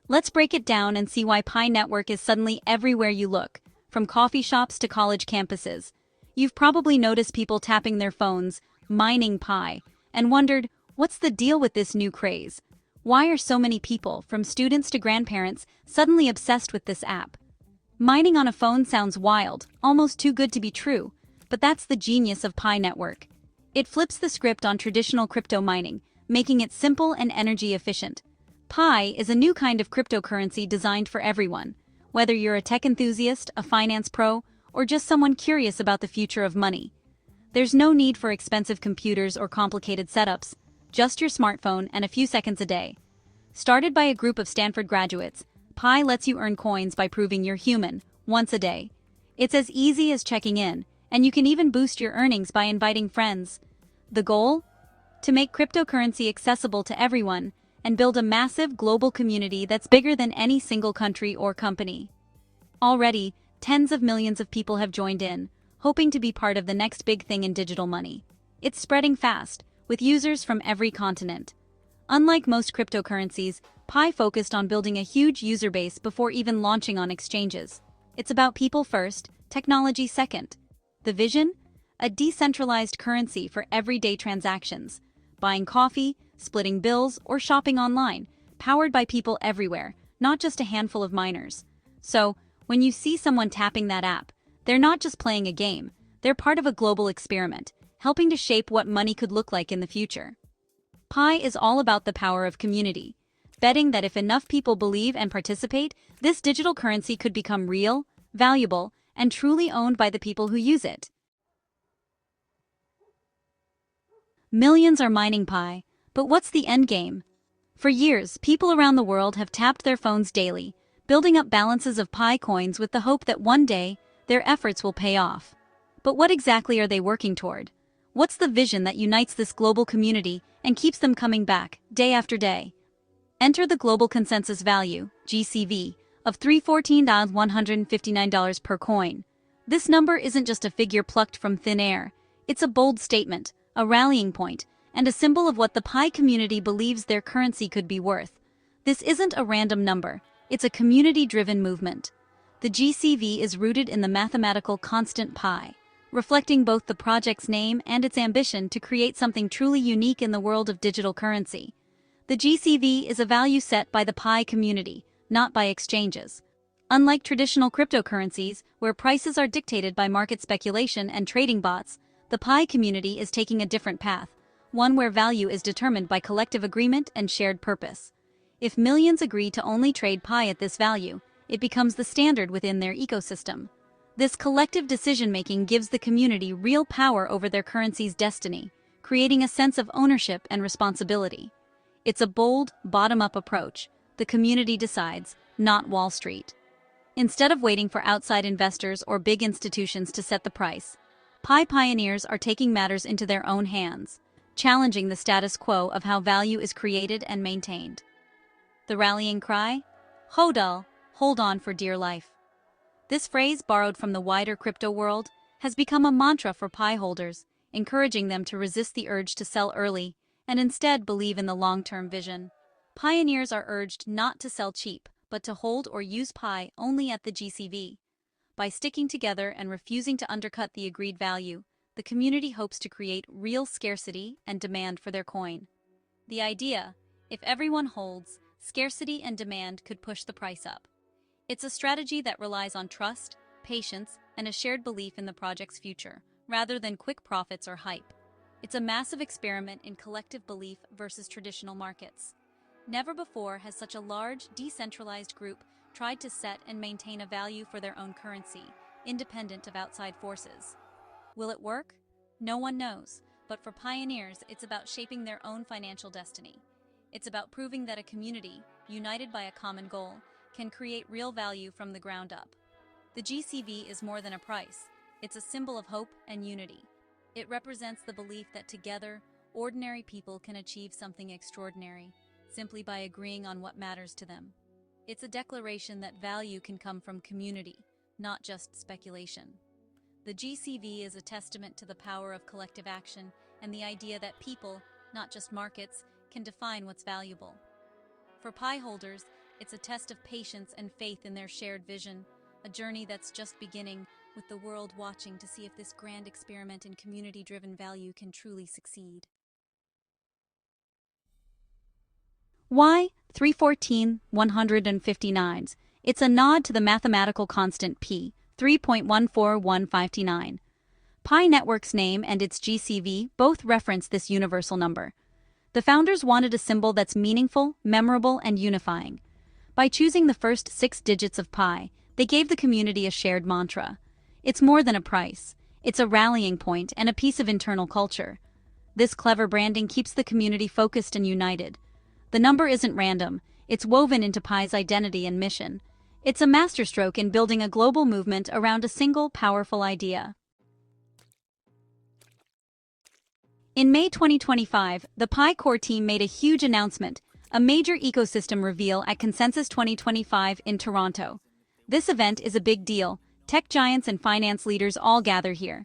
Let's break it down and see why Pi Network is suddenly everywhere you look, from coffee shops to college campuses. You've probably noticed people tapping their phones, mining Pi, and wondered, what's the deal with this new craze? Why are so many people, from students to grandparents, suddenly obsessed with this app? Mining on a phone sounds wild, almost too good to be true, but that's the genius of Pi Network. It flips the script on traditional crypto mining, making it simple and energy efficient. Pi is a new kind of cryptocurrency designed for everyone, whether you're a tech enthusiast, a finance pro, or just someone curious about the future of money. There's no need for expensive computers or complicated setups, just your smartphone and a few seconds a day. Started by a group of Stanford graduates, Pi lets you earn coins by proving you're human, once a day. It's as easy as checking in, and you can even boost your earnings by inviting friends. The goal? To make cryptocurrency accessible to everyone and build a massive global community that's bigger than any single country or company. Already, tens of millions of people have joined in, hoping to be part of the next big thing in digital money. It's spreading fast, with users from every continent. Unlike most cryptocurrencies, Pi focused on building a huge user base before even launching on exchanges. It's about people first, technology second. The vision? A decentralized currency for everyday transactions. Buying coffee, splitting bills, or shopping online, powered by people everywhere, not just a handful of miners. So, when you see someone tapping that app, they're not just playing a game, they're part of a global experiment, helping to shape what money could look like in the future. Pi is all about the power of community, betting that if enough people believe and participate, this digital currency could become real, valuable, and truly owned by the people who use it. Millions are mining Pi, but what's the end game? For years, people around the world have tapped their phones daily, building up balances of Pi coins with the hope that one day, their efforts will pay off. But what exactly are they working toward? What's the vision that unites this global community and keeps them coming back, day after day? Enter the Global Consensus Value, GCV, of $314,159 per coin. This number isn't just a figure plucked from thin air. It's a bold statement, a rallying point, and a symbol of what the Pi community believes their currency could be worth. This isn't a random number, it's a community-driven movement. The GCV is rooted in the mathematical constant Pi, reflecting both the project's name and its ambition to create something truly unique in the world of digital currency. The GCV is a value set by the Pi community, not by exchanges. Unlike traditional cryptocurrencies, where prices are dictated by market speculation and trading bots, the Pi community is taking a different path, one where value is determined by collective agreement and shared purpose. If millions agree to only trade Pi at this value, it becomes the standard within their ecosystem. This collective decision-making gives the community real power over their currency's destiny, creating a sense of ownership and responsibility. It's a bold, bottom-up approach. The community decides, not Wall Street. Instead of waiting for outside investors or big institutions to set the price, Pi pioneers are taking matters into their own hands, challenging the status quo of how value is created and maintained. The rallying cry? Hodl, hold on for dear life. This phrase, borrowed from the wider crypto world, has become a mantra for Pi holders, encouraging them to resist the urge to sell early and instead believe in the long-term vision. Pioneers are urged not to sell cheap, but to hold or use Pi only at the GCV. By sticking together and refusing to undercut the agreed value, the community hopes to create real scarcity and demand for their coin. The idea, if everyone holds, scarcity and demand could push the price up. It's a strategy that relies on trust, patience, and a shared belief in the project's future, rather than quick profits or hype. It's a massive experiment in collective belief versus traditional markets. Never before has such a large, decentralized group tried to set and maintain a value for their own currency, independent of outside forces. Will it work? No one knows, but for pioneers, it's about shaping their own financial destiny. It's about proving that a community, united by a common goal, can create real value from the ground up. The GCV is more than a price. It's a symbol of hope and unity. It represents the belief that together, ordinary people can achieve something extraordinary, simply by agreeing on what matters to them. It's a declaration that value can come from community, not just speculation. The GCV is a testament to the power of collective action and the idea that people, not just markets, can define what's valuable. For Pi holders, It's a test of patience and faith in their shared vision, a journey that's just beginning, with the world watching to see if this grand experiment in community-driven value can truly succeed. Why 314 159s? It's a nod to the mathematical constant p, 3.14159. Pi Network's name and its GCV both reference this universal number. The founders wanted a symbol that's meaningful, memorable, and unifying. By choosing the first 6 digits of pi, they gave the community a shared mantra. It's more than a price. It's a rallying point and a piece of internal culture. This clever branding keeps the community focused and united. The number isn't random. It's woven into Pi's identity and mission. It's a masterstroke in building a global movement around a single, powerful idea. In May 2025, the Pi core team made a huge announcement, a major ecosystem reveal at Consensus 2025 in Toronto. This event is a big deal. Tech giants and finance leaders all gather here.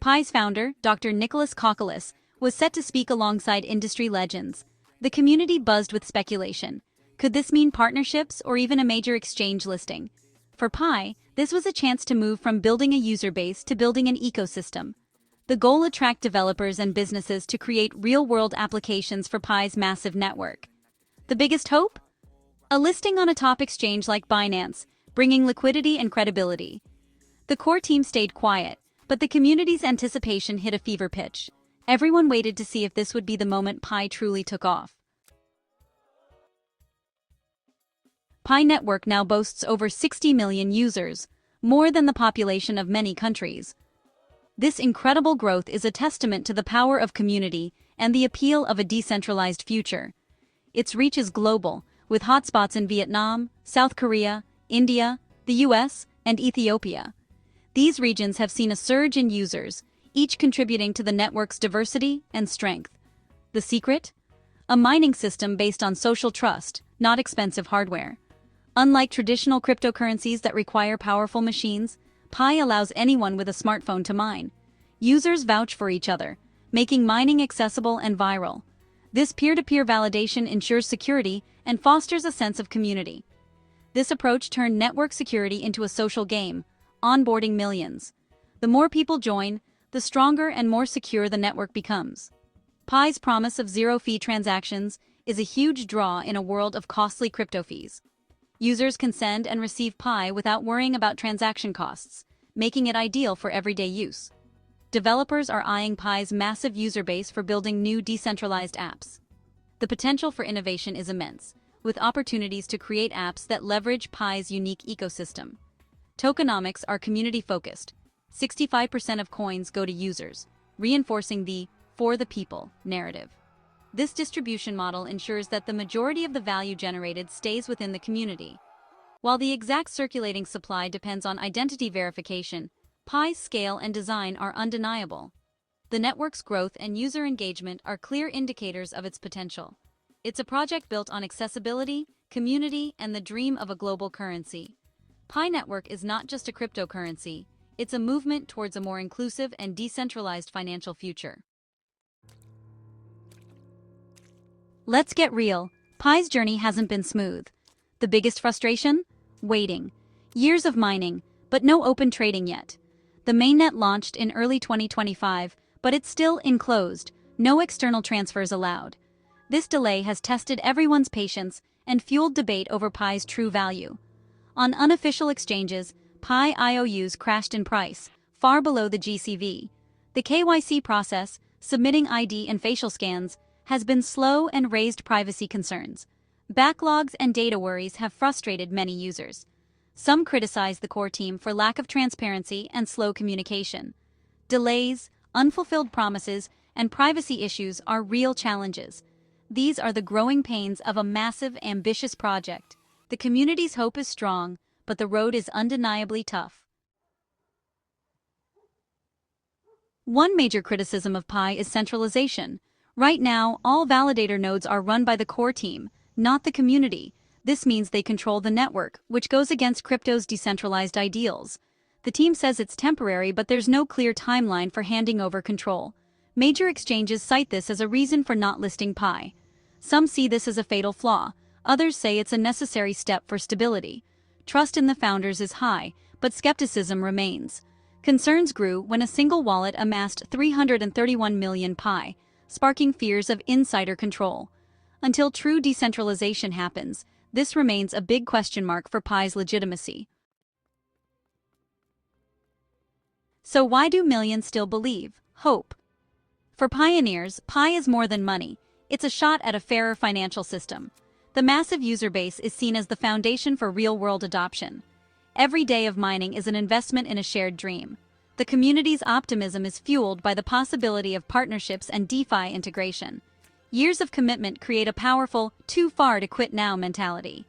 Pi's founder, Dr. Nicholas Kokolis, was set to speak alongside industry legends. The community buzzed with speculation. Could this mean partnerships or even a major exchange listing? For Pi, this was a chance to move from building a user base to building an ecosystem. The goal attract developers and businesses to create real-world applications for Pi's massive network. The biggest hope? A listing on a top exchange like Binance, bringing liquidity and credibility. The core team stayed quiet, but the community's anticipation hit a fever pitch. Everyone waited to see if this would be the moment Pi truly took off. Pi Network now boasts over 60 million users, more than the population of many countries. This incredible growth is a testament to the power of community and the appeal of a decentralized future. Its reach is global, with hotspots in Vietnam, South Korea, India, the US, and Ethiopia. These regions have seen a surge in users, each contributing to the network's diversity and strength. The secret? A mining system based on social trust, not expensive hardware. Unlike traditional cryptocurrencies that require powerful machines, Pi allows anyone with a smartphone to mine. Users vouch for each other, making mining accessible and viral. This peer-to-peer validation ensures security and fosters a sense of community. This approach turned network security into a social game, onboarding millions. The more people join, the stronger and more secure the network becomes. Pi's promise of zero-fee transactions is a huge draw in a world of costly crypto fees. Users can send and receive Pi without worrying about transaction costs, making it ideal for everyday use. Developers are eyeing Pi's massive user base for building new decentralized apps. The potential for innovation is immense, with opportunities to create apps that leverage Pi's unique ecosystem. Tokenomics are community-focused. 65% of coins go to users, reinforcing the "for the people" narrative. This distribution model ensures that the majority of the value generated stays within the community. While the exact circulating supply depends on identity verification, Pi's scale and design are undeniable. The network's growth and user engagement are clear indicators of its potential. It's a project built on accessibility, community, and the dream of a global currency. Pi Network is not just a cryptocurrency, it's a movement towards a more inclusive and decentralized financial future. Let's get real. Pi's journey hasn't been smooth. The biggest frustration? Waiting. Years of mining, but no open trading yet. The mainnet launched in early 2025, but it's still enclosed, no external transfers allowed. This delay has tested everyone's patience and fueled debate over Pi's true value. On unofficial exchanges, Pi IOUs crashed in price, far below the GCV. The KYC process, submitting ID and facial scans, has been slow and raised privacy concerns. Backlogs and data worries have frustrated many users. Some criticize the core team for lack of transparency and slow communication. Delays, unfulfilled promises, and privacy issues are real challenges. These are the growing pains of a massive, ambitious project. The community's hope is strong, but the road is undeniably tough. One major criticism of Pi is centralization. Right now, all validator nodes are run by the core team, not the community. This means they control the network, which goes against crypto's decentralized ideals. The team says it's temporary, but there's no clear timeline for handing over control. Major exchanges cite this as a reason for not listing Pi. Some see this as a fatal flaw, Others say it's a necessary step for stability. Trust in the founders is high, but skepticism remains. Concerns grew when a single wallet amassed 331 million Pi, sparking fears of insider control. Until true decentralization happens, this remains a big question mark for Pi's legitimacy. So why do millions still believe? Hope. For pioneers, Pi is more than money. It's a shot at a fairer financial system. The massive user base is seen as the foundation for real-world adoption. Every day of mining is an investment in a shared dream. The community's optimism is fueled by the possibility of partnerships and DeFi integration. Years of commitment create a powerful, too far to quit now mentality.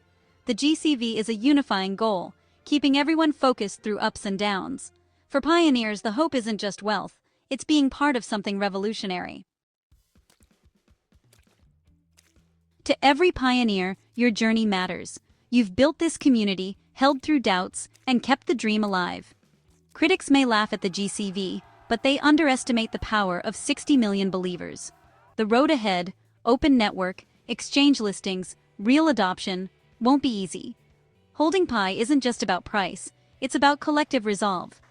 The GCV is a unifying goal, keeping everyone focused through ups and downs. For pioneers, the hope isn't just wealth, it's being part of something revolutionary. To every pioneer, your journey matters. You've built this community, held through doubts, and kept the dream alive. Critics may laugh at the GCV, but they underestimate the power of 60 million believers. The road ahead, open network, exchange listings, real adoption, won't be easy. Holding Pi isn't just about price, it's about collective resolve.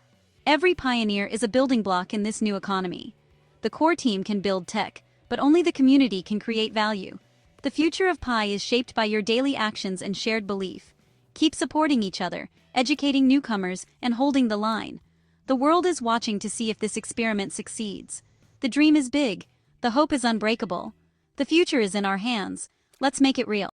Every pioneer is a building block in this new economy. The core team can build tech, but only the community can create value. The future of Pi is shaped by your daily actions and shared belief. Keep supporting each other, educating newcomers, and holding the line. The world is watching to see if this experiment succeeds. The dream is big, the hope is unbreakable. The future is in our hands. Let's make it real.